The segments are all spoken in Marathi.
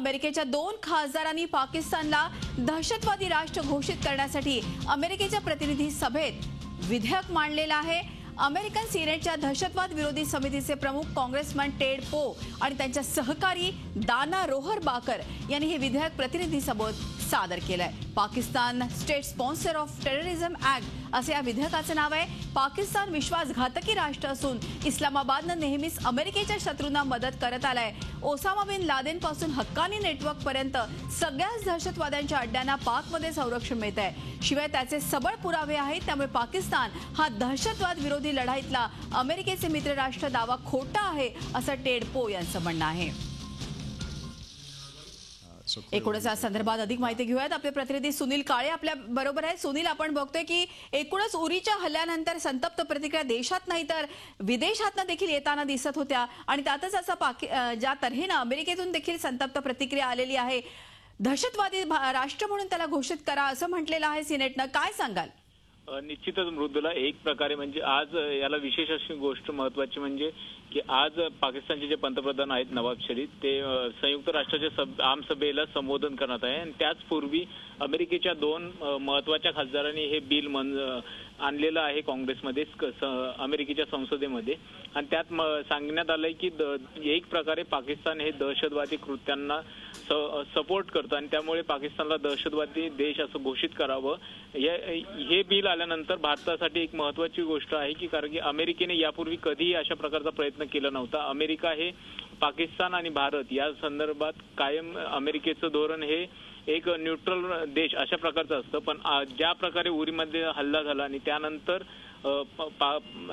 अमेरिकेच्या 2 खासदारांनी पाकिस्तानला दहशतवादी राष्ट्र घोषित करण्यासाठी अमेरिकेच्या प्रतिनिधी सभेत विधेयक मांडलेलं आहे। अमेरिकन सिनेटच्या दहशतवाद विरोधी समितीचे प्रमुख काँग्रेसमन टेड पो आणि त्यांच्या सहकारी दाना रोहरबाकर यांनी हे विधेयक प्रतिनिधी सभेत सादर केलंय। Pakistan state sponsor of terrorism act असे या विधेयकाचे नाव आहे। पाकिस्तान विश्वासघातकी राष्ट्र असून इस्लामाबादनं नेहमीच अमेरिकेच्या शत्रूंना मदत करत आलाय। ओसामा बिन लादेन पासून हक्कानी नेटवर्क पर्यंत सगळ्याच दहशतवाद्यांच्या अड्ड्यांना पाकमध्ये संरक्षण मिळत आहे। शिवाय त्याचे सबळ पुरावे आहेत, त्यामुळे पाकिस्तान हा दहशतवाद विरोधी लढाईतला अमेरिकेचे मित्र राष्ट्र दावा खोटा आहे असं टेड पो यांचं म्हणणं आहे। एकूणच या संदर्भात अधिक माहिती घेऊयात। आपले प्रतिनिधी सुनील काळे आपल्या बरोबर आहे। सुनील, आपण बघतोय की एकूणच उरीच्या हल्ल्यानंतर संतप्त प्रतिक्रिया देशात नाही तर विदेशातनं देखील येताना दिसत होत्या आणि त्यातच असा ज्या तऱ्हेनं अमेरिकेतून देखील संतप्त प्रतिक्रिया आलेली आहे। दहशतवादी राष्ट्र म्हणून त्याला घोषित करा असं म्हटलेलं आहे सिनेटनं, काय सांगाल? निश्चितच मृदुला, एक प्रकारे म्हणजे आज याला विशेष अशी गोष्ट महत्वाची म्हणजे की आज पाकिस्तानचे जे पंतप्रधान आहेत नवाब शरीफ ते संयुक्त राष्ट्राच्या आमसभेला संबोधन करणार आहे आणि त्याच पूर्वी अमेरिकेच्या 2 महत्वाच्या खासदारांनी हे बिल आणलेलं आहे काँग्रेसमध्ये, अमेरिकेच्या संसदेमध्ये, आणि त्यात सांगण्यात आलंय की एक प्रकारे पाकिस्तान हे दहशतवादी कृत्यांना सपोर्ट करतं आणि त्यामुळे पाकिस्तानला दहशतवादी देश असं घोषित करावं। हे बिल आल्यानंतर भारतासाठी एक महत्वाची गोष्ट आहे की कारण की अमेरिकेने यापूर्वी कधीही अशा प्रकारचा प्रयत्न केला नव्हता। अमेरिका हे पाकिस्तान आणि भारत या संदर्भात कायम अमेरिकेचं धोरण हे एक न्यूट्रल देश अशा प्रकारचं असतं, पण ज्या प्रकारे उरीमध्ये हल्ला झाला आणि त्यानंतर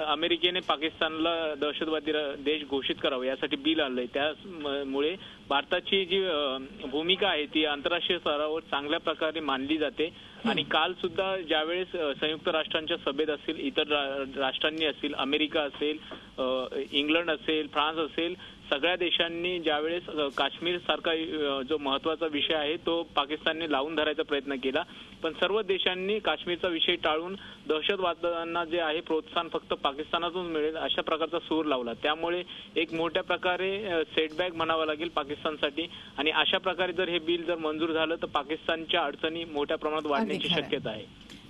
अमेरिकेने पाकिस्तानला दहशतवादी देश घोषित करावं यासाठी बिल आणलंय। त्यामुळे भारताची जी भूमिका आहे ती आंतरराष्ट्रीय स्तरावर चांगल्या प्रकारे मानली जाते आणि काल सुद्धा ज्यावेळेस संयुक्त राष्ट्रांच्या सभेत असतील, इतर राष्ट्रांनी असतील, अमेरिका असेल, इंग्लंड असेल, फ्रान्स असेल, सगळ्या देशांनी ज्यावेळेस काश्मीर सारखा जो महत्वाचा विषय आहे तो पाकिस्तानने लावून धरायचा प्रयत्न केला, पण सर्व देशांनी काश्मीरचा विषय टाळून दहशतवाद्यांना जे आहे प्रोत्साहन फक्त पाकिस्तानातून मिळेल अशा प्रकारचा सूर लावला। त्यामुळे एक मोठ्या प्रकारे सेटबॅक म्हणावा लागेल पाकिस्तानसाठी आणि अशा प्रकारे जर हे बिल जर मंजूर झालं तर पाकिस्तानच्या अडचणी मोठ्या प्रमाणात वाढण्याची शक्यता आहे।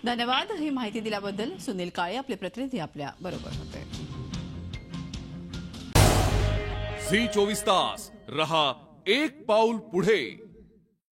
धन्यवाद ही माहिती दिल्याबद्दल। सुनील काळे आपले प्रतिनिधी आपल्या बरोबर होते। झी 24 तास रहा एक पाऊल पुढे।